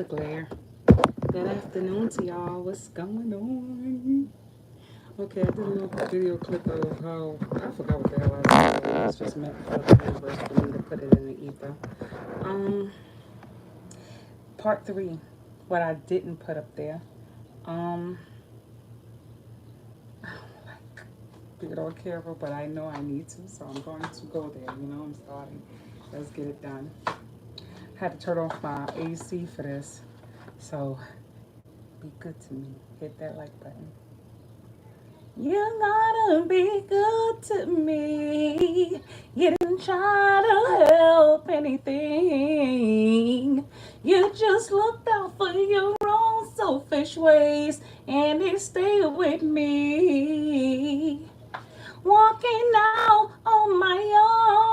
the glare. Good afternoon to y'all. What's going on? Okay, I did a little video clip of how I forgot what the hell I was doing. It's just meant for the universe for me to put it in the ether. Um, Part three. What I didn't put up there. Um, like being all careful, but I know I need to, so I'm going to go there. You know, I'm starting. Let's get it done. Had to turn off my AC for this, so be good to me. Hit that like button. You gotta be good to me. You didn't try to help anything. You just looked out for your own selfish ways and it stayed with me. Walking out on my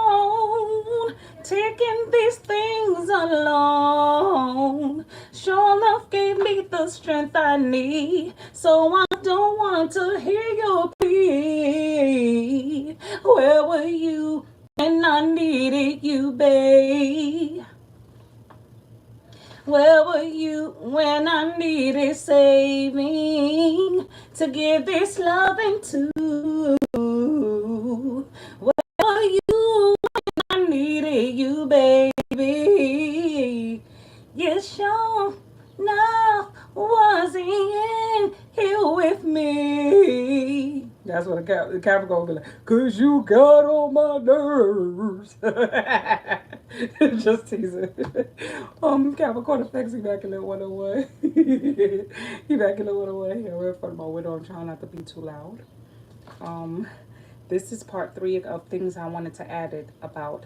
own, taking these things alone. Sure enough gave me the strength I need, so I don't want to hear your plea. Where were you when I needed you, babe? Where were you when I needed saving to give this loving to? Where were you when I needed you, baby? You sure enough wasn't in here with me. That's what the Capricorn be like, 'cause you got on my nerves. Just teasing. Capricorn affects Immaculate 101. Immaculate 101. Here, we're in front of my window. I'm trying not to be too loud. This is part three of things I wanted to add it about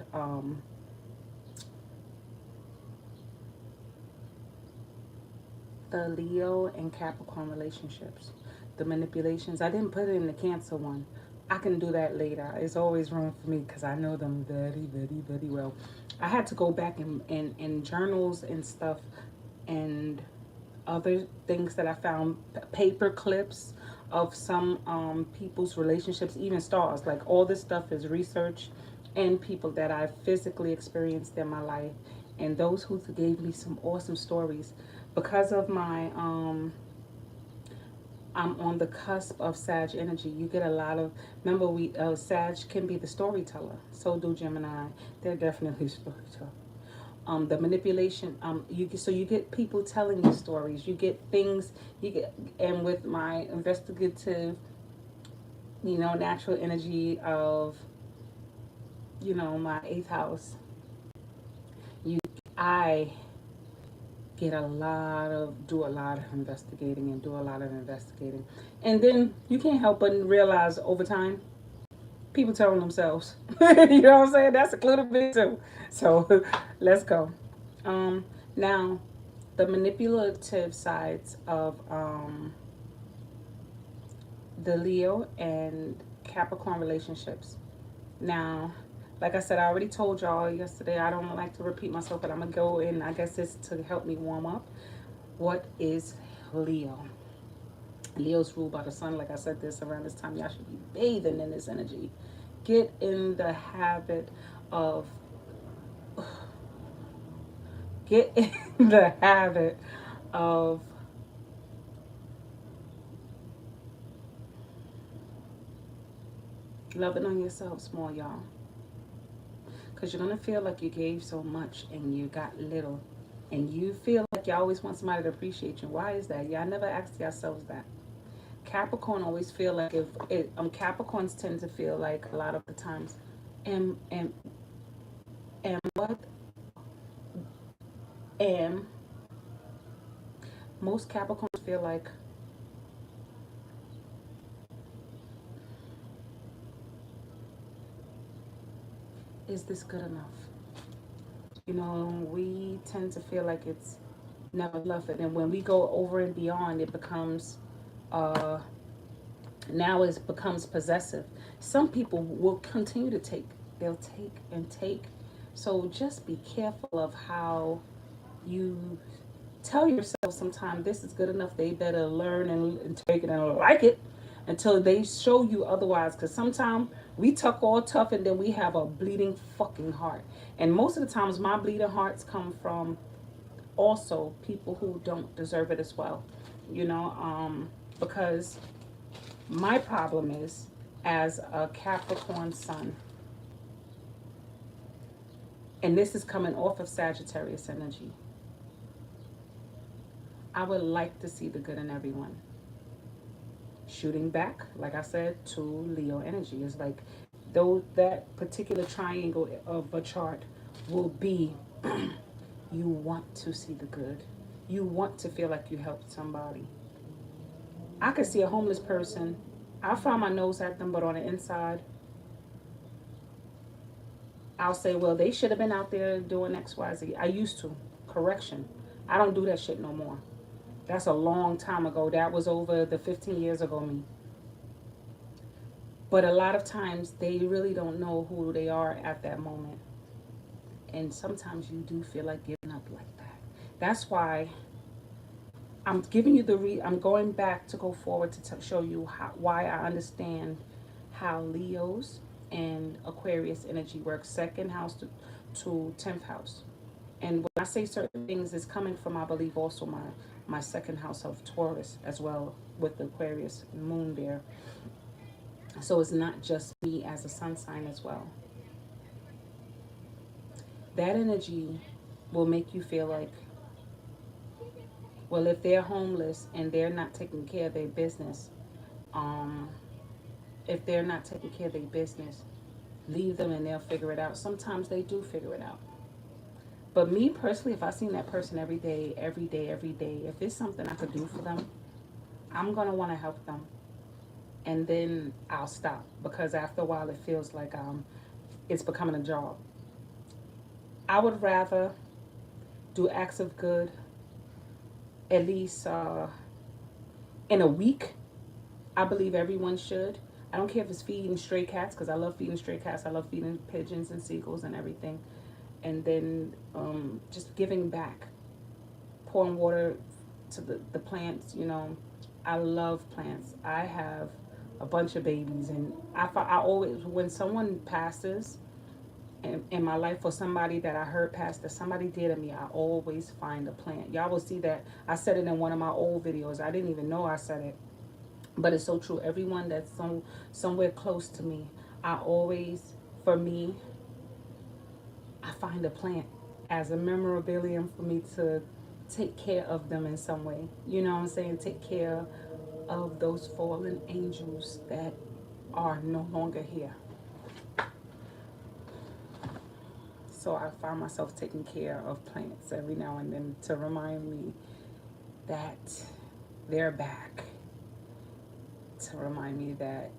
the Leo and Capricorn relationships, the manipulations. I didn't put it in the Cancer one. I can do that later. It's always room for me because I know them very, very, very well. I had to go back in journals and stuff and other things that I found, paper clips of some people's relationships, even stars. Like all this stuff is research and people that I physically experienced in my life, and those who gave me some awesome stories. Because of my I'm on the cusp of Sag energy. You get a lot of, remember we Sag can be the storyteller. So do Gemini. They're definitely storytellers. The manipulation, you get people telling you stories. You get things, and with my investigative, natural energy of, my 8th house, I do a lot of investigating, and then you can't help but realize over time, people telling themselves. You know what I'm saying? That's included me too. So let's go. Now, the manipulative sides of the Leo and Capricorn relationships. Now, like I said, I already told y'all yesterday, I don't like to repeat myself, but I'm going to go in. I guess it's to help me warm up. What is Leo? Leo's ruled by the sun. Like I said, around this time, y'all should be bathing in this energy. Get in the habit of loving on yourselves more, y'all. Because you're going to feel like you gave so much and you got little. And you feel like you always want somebody to appreciate you. Why is that? Y'all never ask yourselves that. Capricorn always feel like Capricorns tend to feel like a lot of the times, and what, and most Capricorns feel like, is this good enough? We tend to feel like it's never enough, and when we go over and beyond, it becomes now it becomes possessive. Some people will continue to take. They'll take and take. So just be careful of how you tell yourself sometimes this is good enough. They better learn and take it and like it until they show you otherwise. Because sometimes we talk all tough and then we have a bleeding fucking heart. And most of the times my bleeding hearts come from also people who don't deserve it as well. You know, because my problem is, as a Capricorn sun, and this is coming off of Sagittarius energy, I would like to see the good in everyone. Shooting back, like I said, to Leo energy is like, though that particular triangle of a chart will be you want to see the good. You want to feel like you helped somebody. I could see a homeless person. I'll fry my nose at them, but on the inside, I'll say, well, they should have been out there doing X, Y, Z. I used to. Correction. I don't do that shit no more. That's a long time ago. That was over the 15 years ago me. But a lot of times they really don't know who they are at that moment. And sometimes you do feel like giving up like that. That's why I'm giving you I'm going back to go forward to show you why I understand how Leo's and Aquarius energy works, second house to 10th house. And when I say certain things, it's coming from, I believe, also my second house of Taurus as well, with the Aquarius moon there. So it's not just me as a sun sign as well. That energy will make you feel like, well, if they're homeless and they're not taking care of their business, um, if they're not taking care of their business, leave them and they'll figure it out. Sometimes they do figure it out. But me personally, if I seen that person every day, every day, every day, if it's something I could do for them, I'm going to want to help them. And then I'll stop, because after a while it feels like it's becoming a job. I would rather do acts of good at least in a week. I believe everyone should. I don't care if it's feeding stray cats, because I love feeding stray cats. I love feeding pigeons and seagulls and everything. And then just giving back, pouring water to the plants. You know, I love plants. I have a bunch of babies, and I always, when someone passes in my life, or somebody that I heard passed, that somebody did to me, I always find a plant. Y'all will see that I said it in one of my old videos. I didn't even know I said it, but it's so true. Everyone that's somewhere close to me, I always, for me, I find a plant as a memorabilium for me to take care of them in some way. You know what I'm saying? Take care of those fallen angels that are no longer here. So I find myself taking care of plants every now and then to remind me that they're back. To remind me that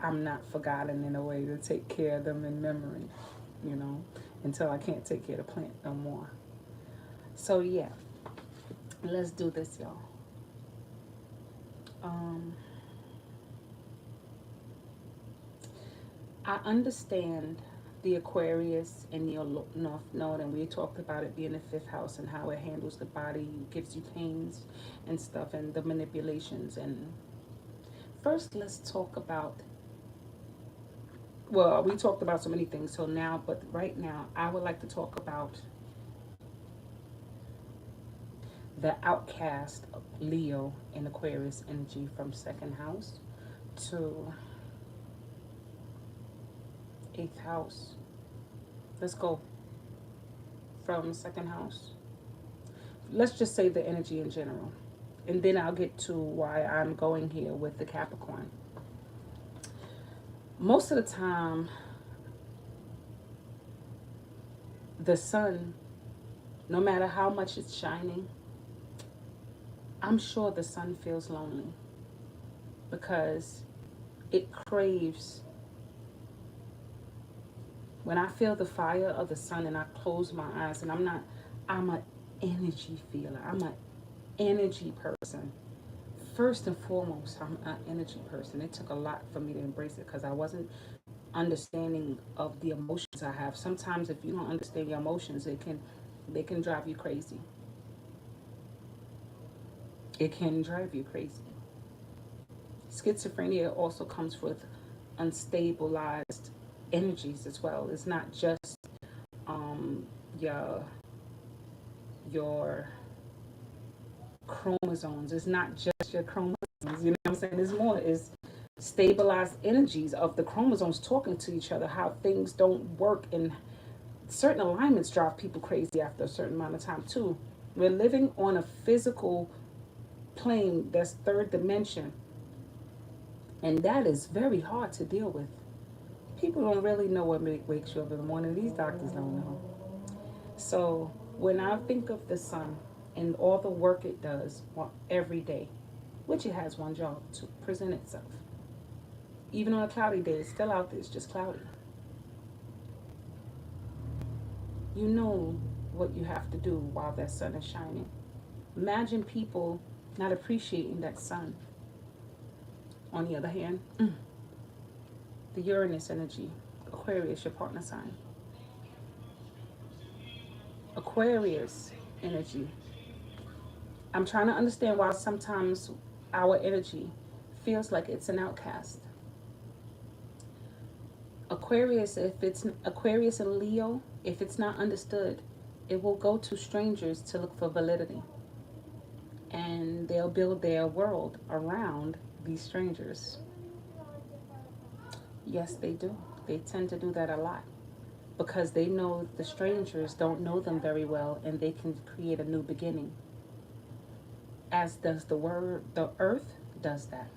I'm not forgotten, in a way to take care of them in memory, you know, until I can't take care of the plant no more. So yeah, let's do this, y'all. I understand the Aquarius in your North Node, and we talked about it being the fifth house and how it handles the body, gives you pains and stuff, and the manipulations. And first, let's talk about, well, we talked about so many things till now, but right now, I would like to talk about the outcast of Leo and Aquarius energy from second house to 8th house. Let's go from second house. Let's just say the energy in general. And then I'll get to why I'm going here with the Capricorn. Most of the time, the sun, no matter how much it's shining, I'm sure the sun feels lonely, because it craves. When I feel the fire of the sun and I close my eyes, and I'm an energy feeler. I'm an energy person. First and foremost, I'm an energy person. It took a lot for me to embrace it, because I wasn't understanding of the emotions I have. Sometimes if you don't understand your emotions, they can drive you crazy. It can drive you crazy. Schizophrenia also comes with unstabilized energies as well. It's not just your your chromosomes. It's not just your chromosomes. You know what I'm saying? It's more. It's stabilized energies of the chromosomes talking to each other. How things don't work, and certain alignments drive people crazy after a certain amount of time too. We're living on a physical plane that's third dimension, and that is very hard to deal with. People don't really know what wakes you up in the morning. These doctors don't know. So when I think of the sun and all the work it does every day, which it has one job, to present itself. Even on a cloudy day, it's still out there, it's just cloudy. You know what you have to do while that sun is shining. Imagine people not appreciating that sun. On the other hand, the Uranus energy, Aquarius, your partner sign. Aquarius energy. I'm trying to understand why sometimes our energy feels like it's an outcast. Aquarius, if it's Aquarius and Leo, if it's not understood, it will go to strangers to look for validity. And they'll build their world around these strangers. Yes, they do. They tend to do that a lot because they know the strangers don't know them very well, and they can create a new beginning. As does the earth does that.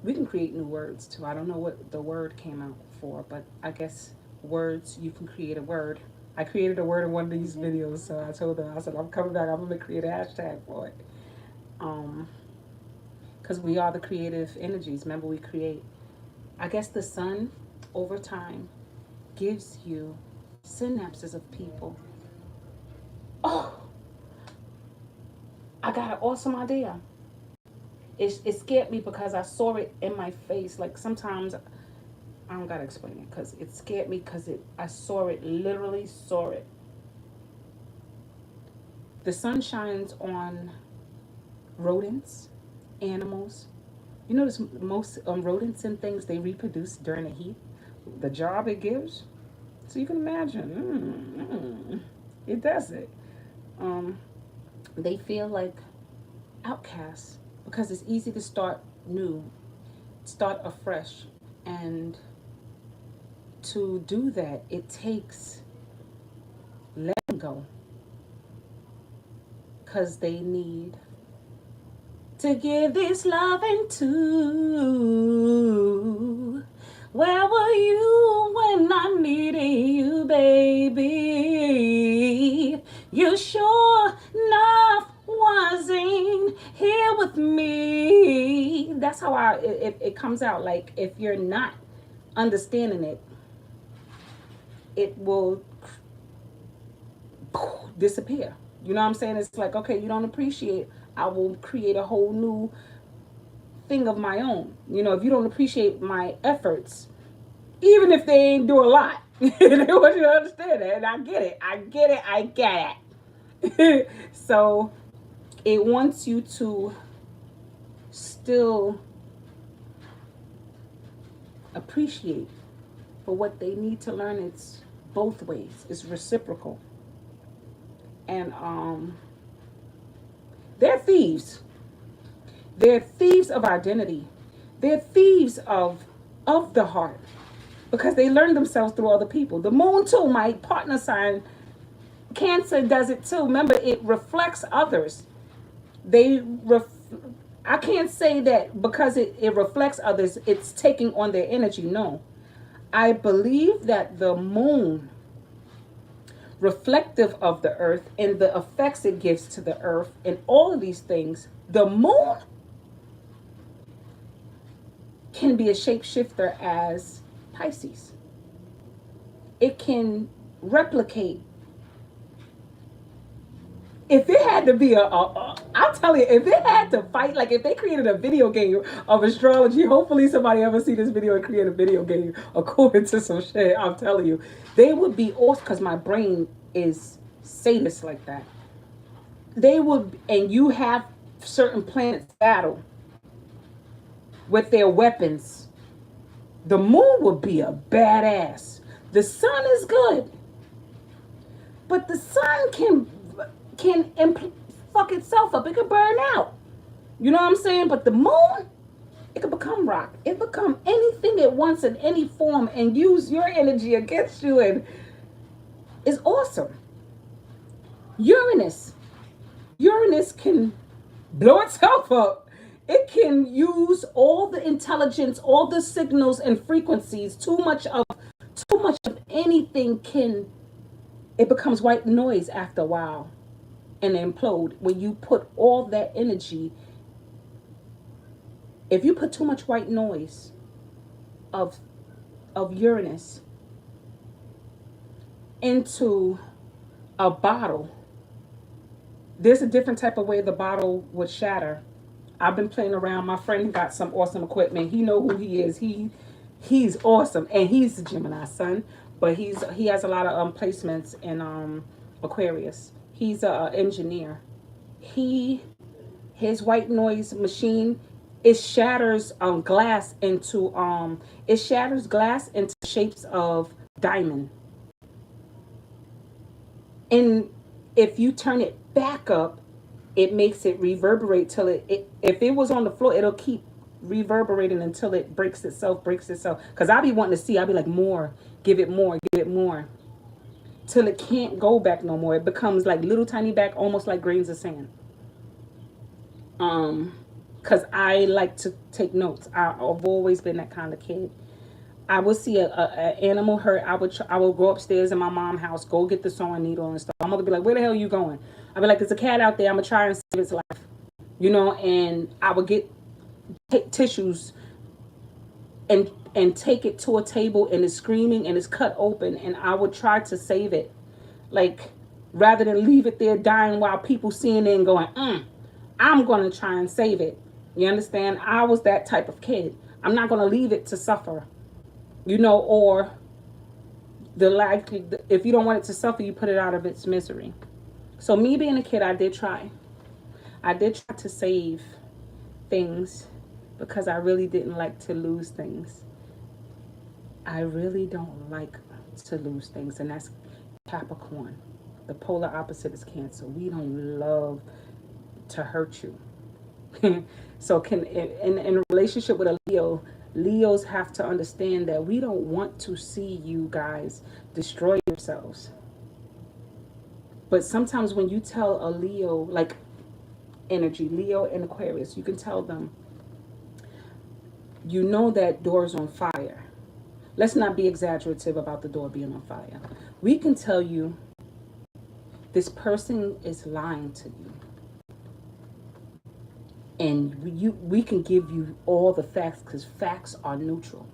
We can create new words too. I don't know what the word came out for, but I guess words, you can create a word. I created a word in one of these videos, so I told them, I said, I'm coming back, I'm gonna create a hashtag for it. Because we are the creative energies. Remember, we create. I guess the sun, over time, gives you synapses of people. Oh, I got an awesome idea. It scared me because I saw it in my face. Like sometimes, I don't gotta explain it because it scared me because I saw it, literally saw it. The sun shines on rodents, animals. You notice most rodents and things, they reproduce during the heat. The job it gives. So you can imagine, it does it. They feel like outcasts because it's easy to start new, start afresh. And to do that, it takes letting go. Because they need to give this loving to. Where were you when I needed you, baby? You sure enough wasn't here with me. That's how it comes out. Like if you're not understanding it, it will disappear. You know what I'm saying? It's like, okay, you don't appreciate, I will create a whole new thing of my own. You know, if you don't appreciate my efforts, even if they ain't do a lot, they want you to understand that. And I get it. So it wants you to still appreciate for what they need to learn. It's both ways. It's reciprocal. And they're thieves. They're thieves of identity. They're thieves of the heart because they learn themselves through other people. The moon too, my partner sign, Cancer, does it too. Remember, it reflects others. I can't say that because it reflects others, it's taking on their energy. No. I believe that the moon, reflective of the earth and the effects it gives to the earth and all of these things, the moon can be a shapeshifter as Pisces. It can replicate. If it had to be I'll tell you, if it had to fight, like if they created a video game of astrology, hopefully somebody ever see this video and create a video game according to some shit, I'm telling you, they would be awesome because my brain is sadist like that. They would, and you have certain planets battle with their weapons. The moon would be a badass. The sun is good. But the sun can can fuck itself up. It can burn out. You know what I'm saying? But the moon, it can become rock. It become anything it wants in any form and use your energy against you, and it's awesome. Uranus can blow itself up. It can use all the intelligence, all the signals and frequencies. Too much of anything it becomes white noise after a while and implode. When you put all that energy, if you put too much white noise of Uranus into a bottle, there's a different type of way the bottle would shatter. I've been playing around. My friend got some awesome equipment. He know who he is. He's awesome, and he's a Gemini sun, but he has a lot of placements in Aquarius. He's an engineer. His white noise machine, it shatters glass into shapes of diamond. And if you turn it back up, it makes it reverberate till if it was on the floor, it'll keep reverberating until it breaks itself. Because I'll be wanting to see, I'll be like, more, give it more, till it can't go back no more. It becomes like little tiny back, almost like grains of sand. Because I like to take notes. I've always been that kind of kid. I would see a animal hurt. I would go upstairs in my mom's house, go get the sewing needle and stuff. My mother would be like, where the hell are you going? I'd be like, there's a cat out there. I'm going to try and save its life. You know, and I would take tissues and take it to a table, and it's screaming and it's cut open, and I would try to save it. Like, rather than leave it there dying while people seeing it and going, I'm going to try and save it. You understand? I was that type of kid. I'm not going to leave it to suffer. You know, or if you don't want it to suffer, you put it out of its misery. So me being a kid, I did try to save things because I really didn't like to lose things. I really don't like to lose things, and that's Capricorn. The polar opposite is Cancer. We don't love to hurt you. So in a relationship with a Leo, Leos have to understand that we don't want to see you guys destroy yourselves. But sometimes when you tell a Leo, like energy, Leo and Aquarius, you can tell them, you know that door's on fire. Let's not be exaggerative about the door being on fire. We can tell you this person is lying to you. And we can give you all the facts because facts are neutral.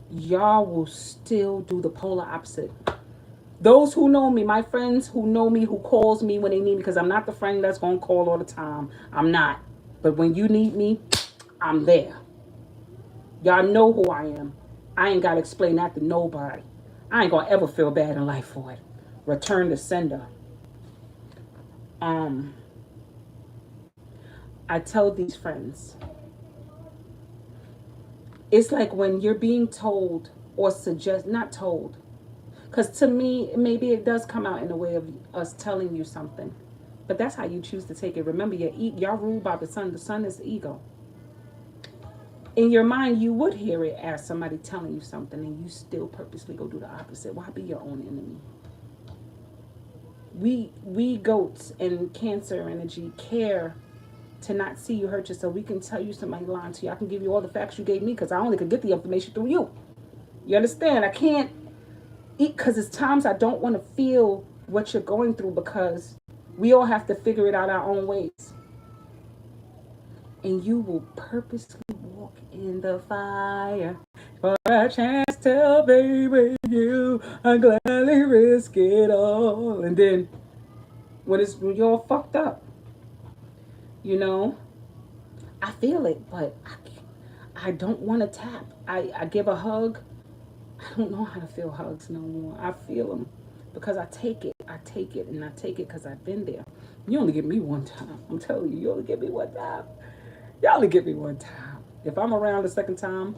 Y'all will still do the polar opposite. Those who know me, my friends who know me, who calls me when they need me, because I'm not the friend that's going to call all the time. I'm not. But when you need me, I'm there. Y'all know who I am. I ain't got to explain that to nobody. I ain't going to ever feel bad in life for it. Return to sender. I tell these friends, it's like when you're being told or not told, because to me, maybe it does come out in the way of us telling you something, but that's how you choose to take it. Remember, y'all ruled by the sun. The sun is the ego. In your mind, you would hear it as somebody telling you something, and you still purposely go do the opposite. Why be your own enemy? We goats and Cancer energy care to not see you hurt yourself. We can tell you somebody lying to you. I can give you all the facts you gave me because I only could get the information through you. You understand? I can't eat because it's times I don't want to feel what you're going through because we all have to figure it out our own ways. And you will purposely walk in the fire for a chance to be with you. I gladly risk it all. And then when you're all fucked up, you know, I feel it, but I don't want to tap. I give a hug. I don't know how to feel hugs no more. I feel them because I take it, and I take it because I've been there. You only get me one time. I'm telling you, you only get me one time. Y'all only get me one time. If I'm around the second time,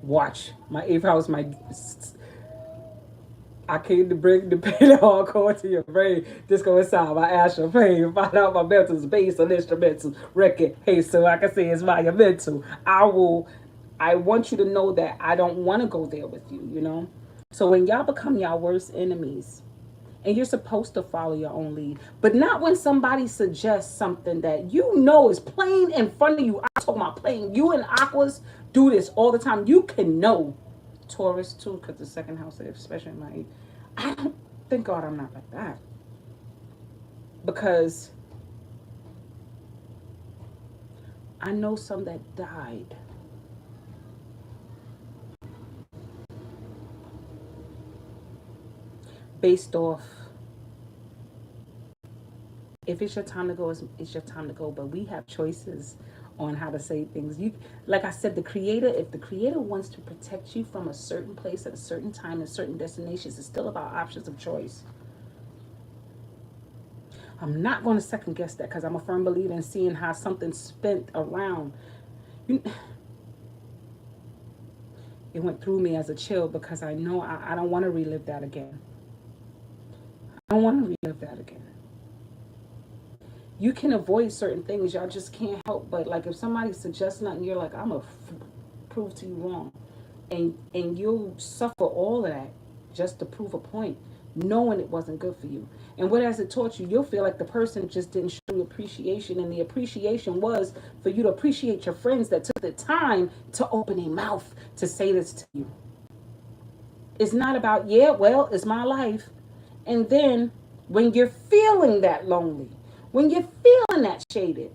watch. My 8th house might I came to bring the pain hardcore to your brain. Just go inside my astral plane, find out my mental space on instrumental record. Hey, so I can say it's my mental. I want you to know that I don't want to go there with you, you know? So when y'all become y'all worst enemies, and you're supposed to follow your own lead, but not when somebody suggests something that you know is plain in front of you. I'm talking about plain. You and Aquas do this all the time. You can know. Taurus too, because the second house, especially in my age. I don't, thank God I'm not like that. Because I know some that died based off, if it's your time to go, it's your time to go. But we have choices on how to say things. You, like I said, the creator, if the creator wants to protect you from a certain place at a certain time and certain destinations, it's still about options of choice. I'm not going to second guess that, because I'm a firm believer in seeing how something's spent around. You, it went through me as a chill, because I know I don't want to relive that again. I don't want to relive that again. You can avoid certain things. Y'all just can't help but, like, if somebody suggests nothing, you're like, I'm going to prove to you wrong. And you'll suffer all of that just to prove a point, knowing it wasn't good for you. And what has it taught you? You'll feel like the person just didn't show you appreciation. And the appreciation was for you to appreciate your friends that took the time to open their mouth to say this to you. It's not about, yeah, well, it's my life. And then when you're feeling that lonely, when you're feeling that shaded,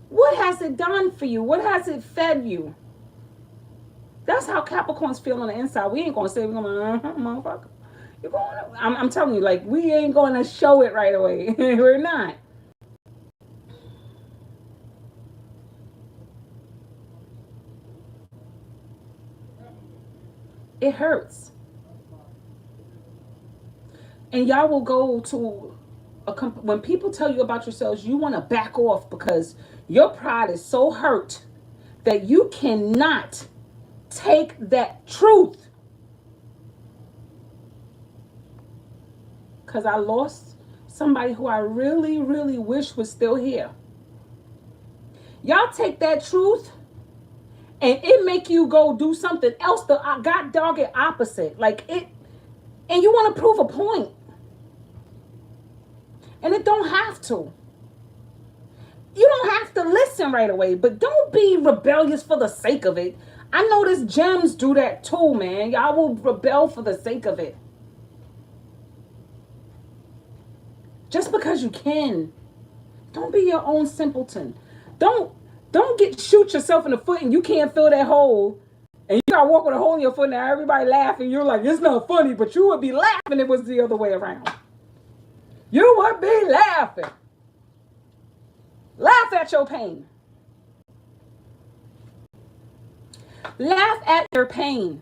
what has it done for you? What has it fed you? That's how Capricorns feel on the inside. We ain't going to say, we're going to, motherfucker. You're going to, I'm telling you, like, we ain't going to show it right away. We're not. It hurts. And y'all will go to when people tell you about yourselves, you want to back off because your pride is so hurt that you cannot take that truth. Because I lost somebody who I really, really wish was still here. Y'all take that truth and it make you go do something else, the god dog it opposite. Like it, and you want to prove a point. And it don't have to. You don't have to listen right away, but don't be rebellious for the sake of it. I notice gems do that too, man. Y'all will rebel for the sake of it. Just because you can. Don't be your own simpleton. Don't shoot yourself in the foot and you can't fill that hole. And you gotta walk with a hole in your foot. Now everybody laughing. You're like, it's not funny, but you would be laughing if it was the other way around. You would be laughing. Laugh at your pain. Laugh at your pain.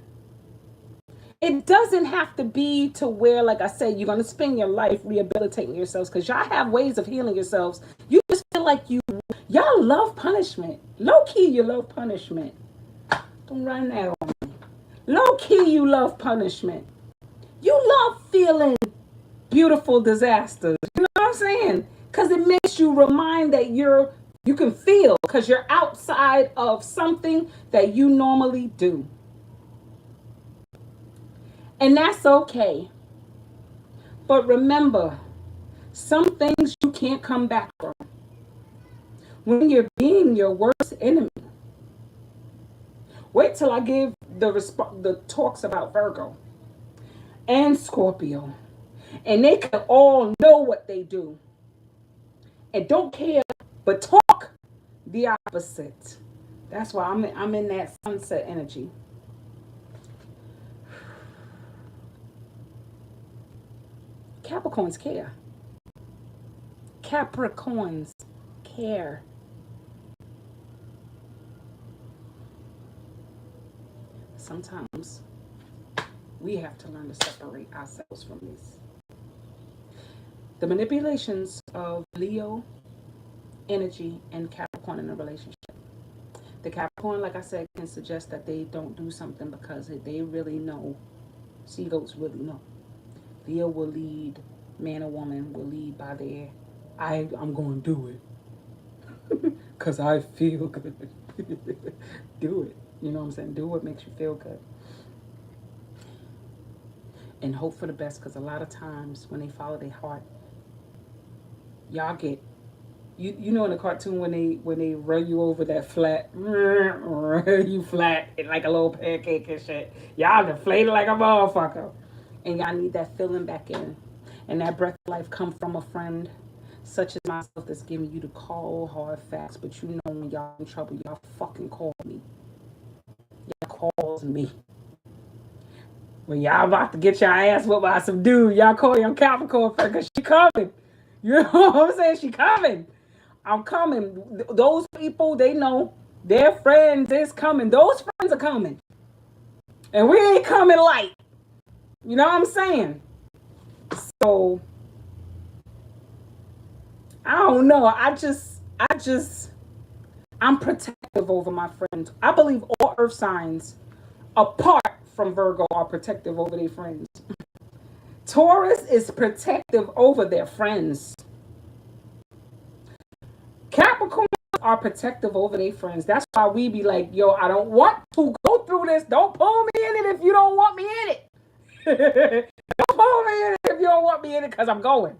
It doesn't have to be to where, like I said, you're going to spend your life rehabilitating yourselves, because y'all have ways of healing yourselves. You just feel like y'all love punishment. Low key, you love punishment. Don't run that on me. Low key, you love punishment. You love feeling beautiful disasters. You know what I'm saying? Because it makes you remind that you can feel, because you're outside of something that you normally do. And that's okay. But remember, some things you can't come back from. When you're being your worst enemy. Wait till I give the talks about Virgo and Scorpio. And they can all know what they do. And don't care, but talk the opposite. That's why I'm in that sunset energy. Capricorns care. Capricorns care. Sometimes we have to learn to separate ourselves from this. The manipulations of Leo energy and Capricorn in a relationship. The Capricorn, like I said, can suggest that they don't do something because they really know Sea goats really know. Leo will lead, man or woman will lead by their, I'm going to do it because I feel good. Do it. You know what I'm saying? Do what makes you feel good. And hope for the best, because a lot of times when they follow their heart, y'all get, you know in the cartoon when they run you over that flat, you flat like a little pancake and shit. Y'all deflated like a motherfucker. And y'all need that feeling back in. And that breath of life come from a friend such as myself that's giving you the cold, hard facts. But you know when y'all in trouble, y'all fucking call me. Y'all calls me. When y'all about to get your ass whooped by some dude, y'all call your Capricorn friend because she coming. You know what I'm saying? She coming. I'm coming. Those people, they know their friends is coming. Those friends are coming. And we ain't coming light. You know what I'm saying? So, I don't know. I'm protective over my friends. I believe all earth signs, apart from Virgo, are protective over their friends. Taurus is protective over their friends. Capricorn are protective over their friends. That's why we be like, yo, I don't want to go through this. Don't pull me in it if you don't want me in it. Don't pull me in it if you don't want me in it, because I'm going.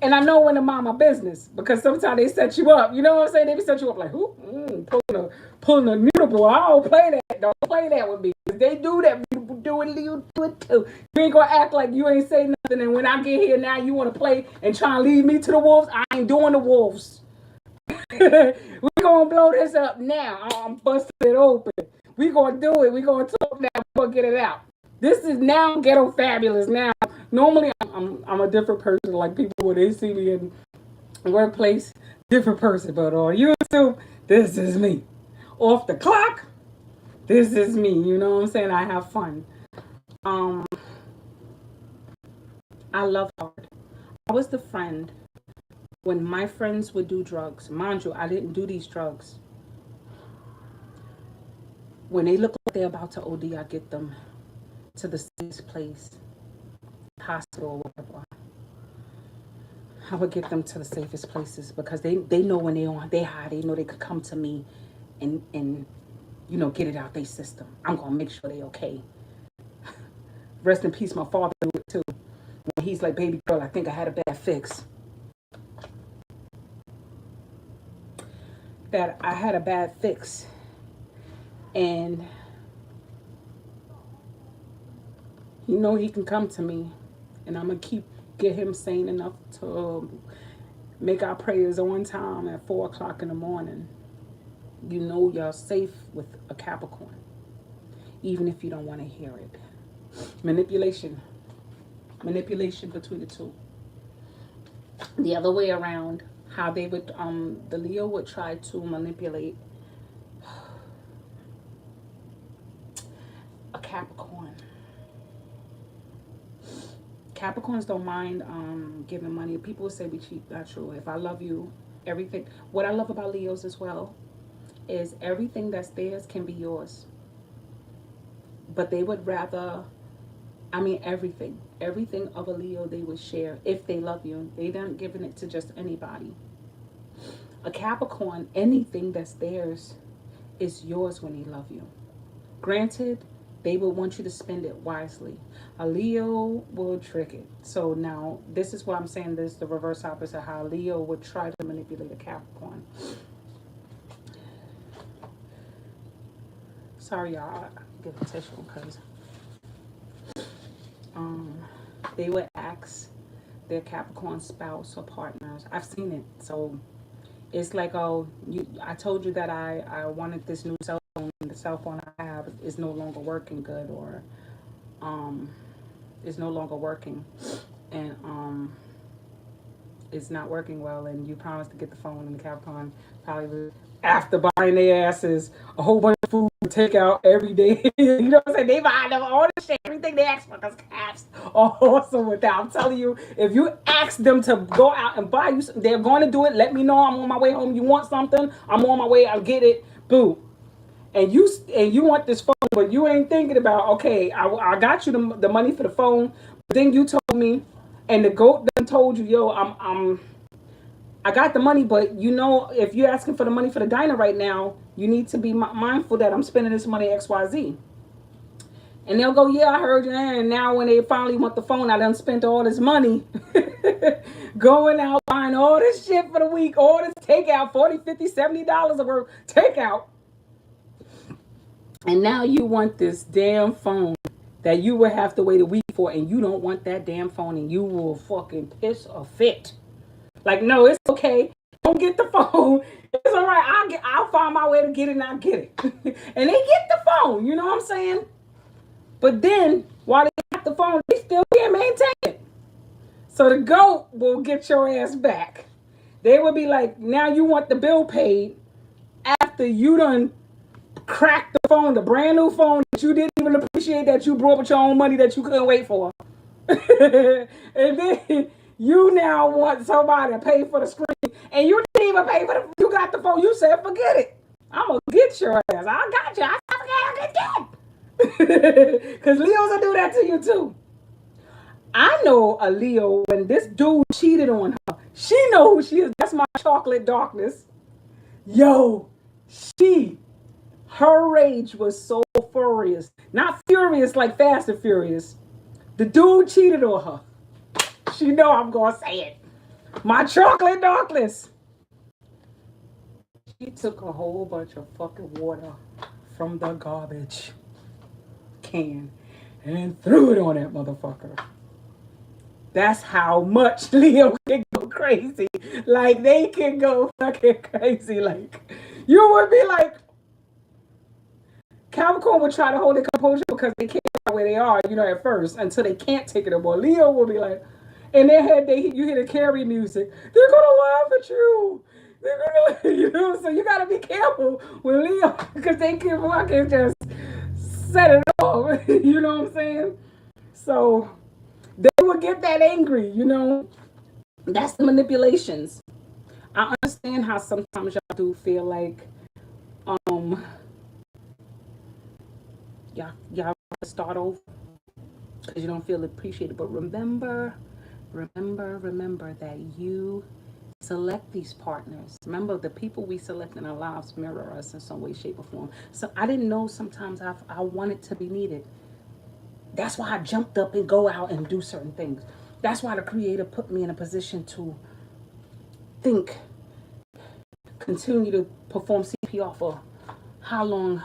And I know when to mind my business, because sometimes they set you up. You know what I'm saying? They be set you up like, who? Pulling a needle. I don't play that. Don't play that with me. If they do that, you do it too. You ain't gonna act like you ain't say nothing. And when I get here now, you want to play and try and lead me to the wolves. I ain't doing the wolves. We gonna blow this up now. I'm busting it open. We gonna do it. We gonna talk now. We gonna get it out. This is now ghetto fabulous. Now, normally I'm a different person. Like people when they see me in the workplace, different person. But on YouTube, this is me. Off the clock, this is me. You know what I'm saying? I have fun. I love hard. I was the friend when my friends would do drugs. Mind you, I didn't do these drugs. When they look like they're about to OD, I get them to the safest place, hospital or whatever. I would get them to the safest places because they know when they high, they know they could come to me and you know, get it out their system. I'm gonna make sure they okay. Rest in peace, my father knew it too. When he's like, baby girl, I think I had a bad fix. That I had a bad fix. And you know he can come to me, and I'm going to get him sane enough to make our prayers on time at 4 o'clock in the morning. You know you're safe with a Capricorn, even if you don't want to hear it. Manipulation between the two. The other way around, how they would, the Leo would try to manipulate a Capricorn. Capricorns don't mind giving money. People will say we cheap. Not true. If I love you, everything. What I love about Leos as well is everything that's theirs can be yours. But they would rather, everything of a Leo they would share if they love you. They don't giving it to just anybody. A Capricorn, anything that's theirs is yours when they love you. Granted, they will want you to spend it wisely. A Leo will trick it. So now, this is what I'm saying. This is the reverse opposite. How a Leo would try to manipulate a Capricorn. Sorry, y'all. I get a tissue because they would ask their Capricorn spouse or partners. I've seen it. So it's like, oh, I told you that I wanted this new cell phone. The cell phone I have is no longer working good, or is no longer working, and it's not working well, and you promised to get the phone, and the Capricorn probably, after buying their asses a whole bunch of food to take out every day, you know what I'm saying? They buy them all the shit, everything they ask for, because Caps are awesome with that. I'm telling you, if you ask them to go out and buy you something, they're going to do it. Let me know I'm on my way home. You want something? I'm on my way. I'll get it. Boo. And you want this phone but you ain't thinking about, okay, I got you the money for the phone, but then you told me, and the goat then told you, yo, I got the money, but you know, if you're asking for the money for the diner right now, you need to be mindful that I'm spending this money XYZ. And they'll go, yeah, I heard you. And now when they finally want the phone, I done spent all this money going out buying all this shit for the week, all this takeout, $40, $50, $70 of worth takeout. And now you want this damn phone that you would have to wait a week for, and you don't want that damn phone, and you will fucking piss a fit. Like, no, it's okay. Don't get the phone. It's all right. I'll find my way to get it, and I'll get it. And they get the phone. You know what I'm saying? But then, while they got the phone, they still can't maintain it. So the goat will get your ass back. They will be like, now you want the bill paid after you done cracked the phone, the brand new phone that you didn't even appreciate, that you brought with your own money that you couldn't wait for. And then you now want somebody to pay for the screen, and you didn't even pay for the, you got the phone, you said, forget it. I'm going to get your ass. I got you. I'll get that. Because Leos will do that to you too. I know a Leo, when this dude cheated on her, she know who she is. That's my chocolate darkness. Yo, her rage was so furious. Not furious like Fast and Furious. The dude cheated on her. She know I'm going to say it. My chocolate darkness. She took a whole bunch of fucking water from the garbage can and threw it on that motherfucker. That's how much Leo can go crazy. Like, they can go fucking crazy. Like, you would be like, Capricorn would try to hold their composure because they can't know where they are, you know, at first, until they can't take it anymore. Leo will be like, in their head, you hear the Carrie music. They're gonna laugh at you. They're gonna, you know, so you gotta be careful with Leo, because they can fucking just set it off. You know what I'm saying? So they will get that angry, you know. That's the manipulations. I understand how sometimes y'all do feel like y'all start over because you don't feel appreciated. But remember that you select these partners. Remember, the people we select in our lives mirror us in some way, shape, or form. So I didn't know sometimes I wanted to be needed. That's why I jumped up and go out and do certain things. That's why the Creator put me in a position to think, continue to perform CPR for how long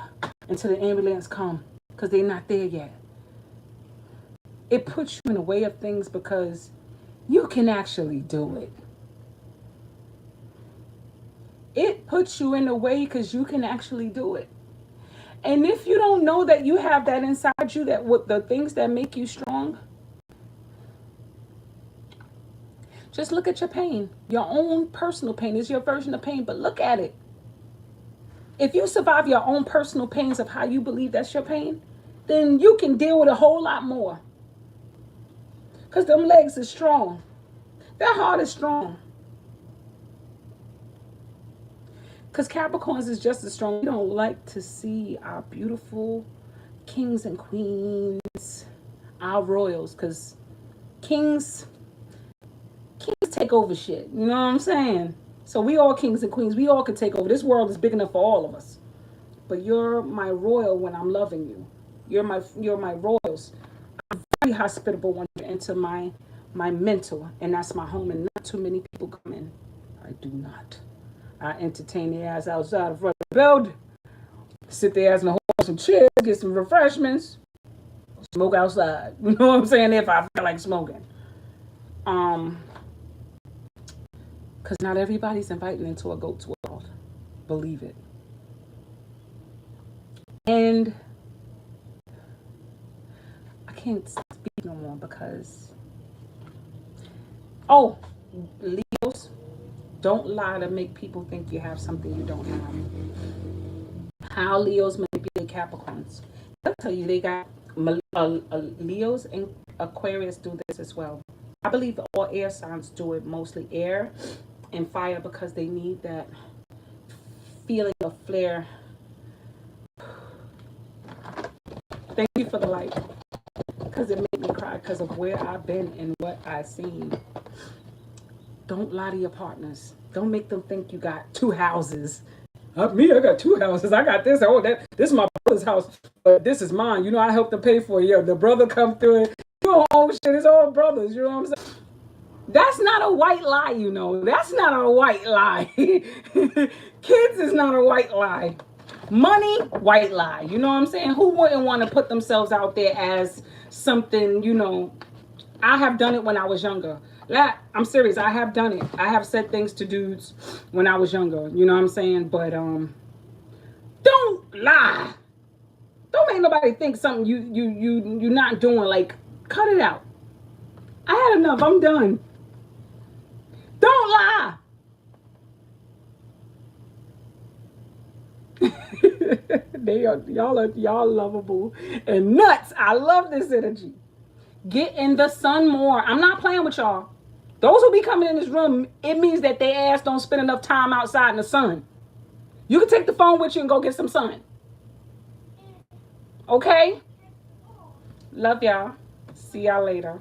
until the ambulance come, because they're not there yet. It puts you in the way of things because you can actually do it. It puts you in the way because you can actually do it. And if you don't know that you have that inside you, that with the things that make you strong, just look at your pain. Your own personal pain is your version of pain, but look at it. If you survive your own personal pains of how you believe that's your pain, then you can deal with a whole lot more. Because them legs are strong. That heart is strong. Because Capricorns is just as strong. We don't like to see our beautiful kings and queens, our royals, because kings take over shit. You know what I'm saying? So we all kings and queens. We all can take over. This world is big enough for all of us. But you're my royal when I'm loving you. You're my royals. I'm very hospitable when you enter my mental, and that's my home, and not too many people come in. I do not. I entertain their ass outside of front of the building. Sit their ass in the hall, some chairs, get some refreshments, smoke outside. You know what I'm saying? If I feel like smoking. Because not everybody's invited into a goat's world. Believe it. And I can't speak no more because, Leos, don't lie to make people think you have something you don't have. How Leos manipulate Capricorns. I'll tell you, they got Leos and Aquarius do this as well. I believe all air signs do it, mostly air and fire, because they need that feeling of flair. for the light. Because it made me cry because of where I've been and what I've seen. Don't lie to your partners. Don't make them think you got 2 houses. I got 2 houses. I got this. Oh, this is my brother's house, but this is mine. You know, I helped them pay for it. Yeah, the brother come through it. You know, oh shit, it's all brothers. You know what I'm saying? That's not a white lie, you know. That's not a white lie. Kids is not a white lie. Money, white lie. You know what I'm saying? Who wouldn't want to put themselves out there as something, you know? I have done it when I was younger. I'm serious. I have done it. I have said things to dudes when I was younger. You know what I'm saying? But don't lie. Don't make nobody think something you're not doing. Like, cut it out. I had enough. I'm done. Don't lie. Y'all lovable and nuts. I love this energy. Get in the sun more. I'm not playing with y'all. Those who be coming in this room, it means that their ass don't spend enough time outside in the sun. You can take the phone with you and go get some sun. Okay? Love y'all. See y'all later.